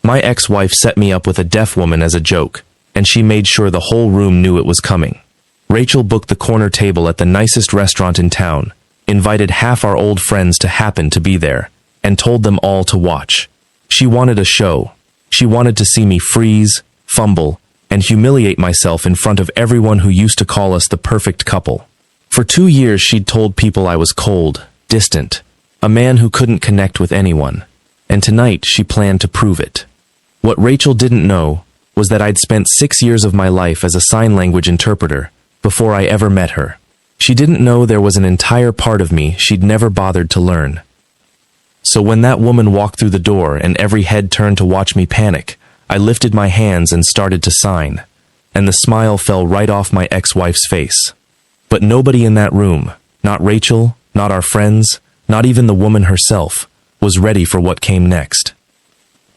My ex-wife set me up with a deaf woman as a joke, and she made sure the whole room knew it was coming. Rachel booked the corner table at the nicest restaurant in town, invited half our old friends to happen to be there, and told them all to watch. She wanted a show. She wanted to see me freeze, fumble, and humiliate myself in front of everyone who used to call us the perfect couple. For 2 years she'd told people I was cold, distant, a man who couldn't connect with anyone, and tonight she planned to prove it. What Rachel didn't know was that I'd spent 6 years of my life as a sign language interpreter before I ever met her. She didn't know there was an entire part of me she'd never bothered to learn. So when that woman walked through the door and every head turned to watch me panic, I lifted my hands and started to sign, and the smile fell right off my ex-wife's face. But nobody in that room, not Rachel, not our friends, not even the woman herself, was ready for what came next.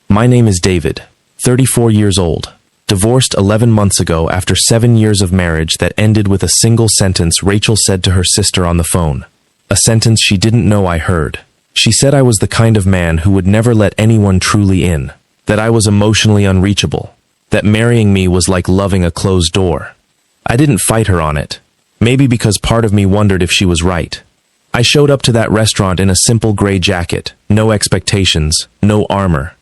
My name is David, 34 years old, divorced 11 months ago after 7 years of marriage that ended with a single sentence Rachel said to her sister on the phone. A sentence she didn't know I heard. She said I was the kind of man who would never let anyone truly in, that I was emotionally unreachable, that marrying me was like loving a closed door. I didn't fight her on it, maybe because part of me wondered if she was right. I showed up to that restaurant in a simple gray jacket, no expectations, no armor.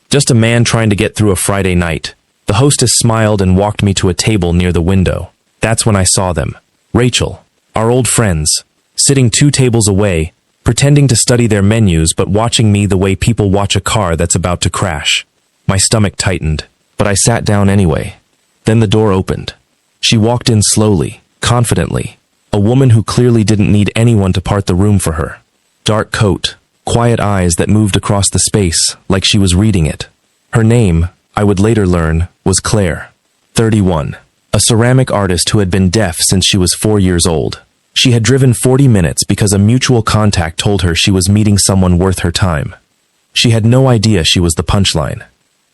Just a man trying to get through a Friday night. The hostess smiled and walked me to a table near the window. That's when I saw them. Rachel, our old friends, sitting 2 tables away, pretending to study their menus but watching me the way people watch a car that's about to crash. My stomach tightened, but I sat down anyway. Then the door opened. She walked in slowly, confidently, a woman who clearly didn't need anyone to part the room for her. Dark coat, quiet eyes that moved across the space like she was reading it. Her name, I would later learn, was Claire, 31, a ceramic artist who had been deaf since she was 4 years old. She had driven 40 minutes because a mutual contact told her she was meeting someone worth her time. She had no idea she was the punchline.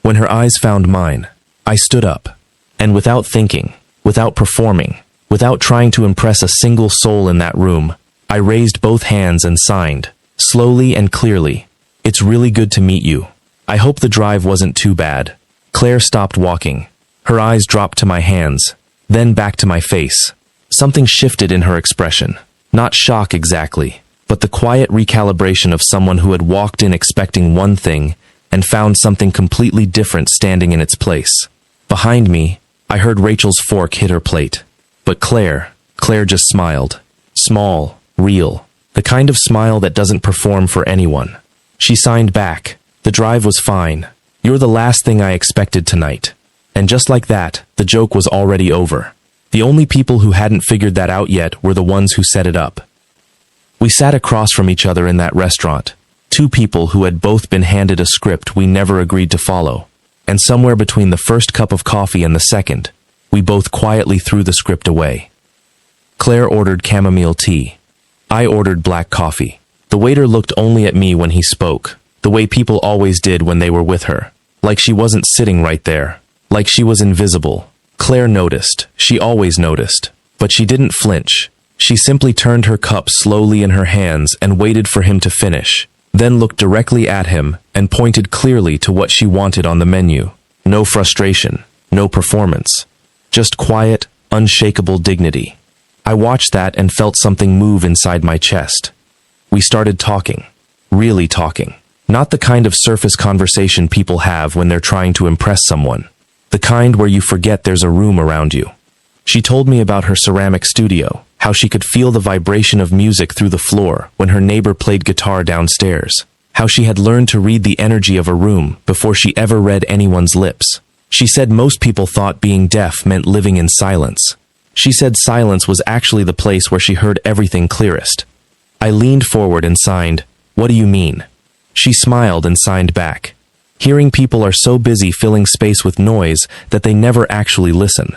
When her eyes found mine, I stood up, and without thinking, without performing, without trying to impress a single soul in that room, I raised both hands and signed, slowly and clearly, "It's really good to meet you. I hope the drive wasn't too bad." Claire stopped walking. Her eyes dropped to my hands, then back to my face. Something shifted in her expression. Not shock exactly, but the quiet recalibration of someone who had walked in expecting one thing and found something completely different standing in its place. Behind me, I heard Rachel's fork hit her plate. But Claire just smiled. Small, real, the kind of smile that doesn't perform for anyone. She signed back. "The drive was fine. You're the last thing I expected tonight." And just like that, the joke was already over. The only people who hadn't figured that out yet were the ones who set it up. We sat across from each other in that restaurant, 2 people who had both been handed a script we never agreed to follow. And somewhere between the first cup of coffee and the second, we both quietly threw the script away. Claire ordered chamomile tea. I ordered black coffee. The waiter looked only at me when he spoke, the way people always did when they were with her. Like she wasn't sitting right there. Like she was invisible. Claire noticed. She always noticed. But she didn't flinch. She simply turned her cup slowly in her hands and waited for him to finish, then looked directly at him and pointed clearly to what she wanted on the menu. No frustration. No performance. Just quiet, unshakable dignity. I watched that and felt something move inside my chest. We started talking. Really talking. Not the kind of surface conversation people have when they're trying to impress someone. The kind where you forget there's a room around you. She told me about her ceramic studio, how she could feel the vibration of music through the floor when her neighbor played guitar downstairs, how she had learned to read the energy of a room before she ever read anyone's lips. She said most people thought being deaf meant living in silence. She said silence was actually the place where she heard everything clearest. I leaned forward and signed, "What do you mean?" She smiled and signed back. Hearing people are so busy filling space with noise that they never actually listen.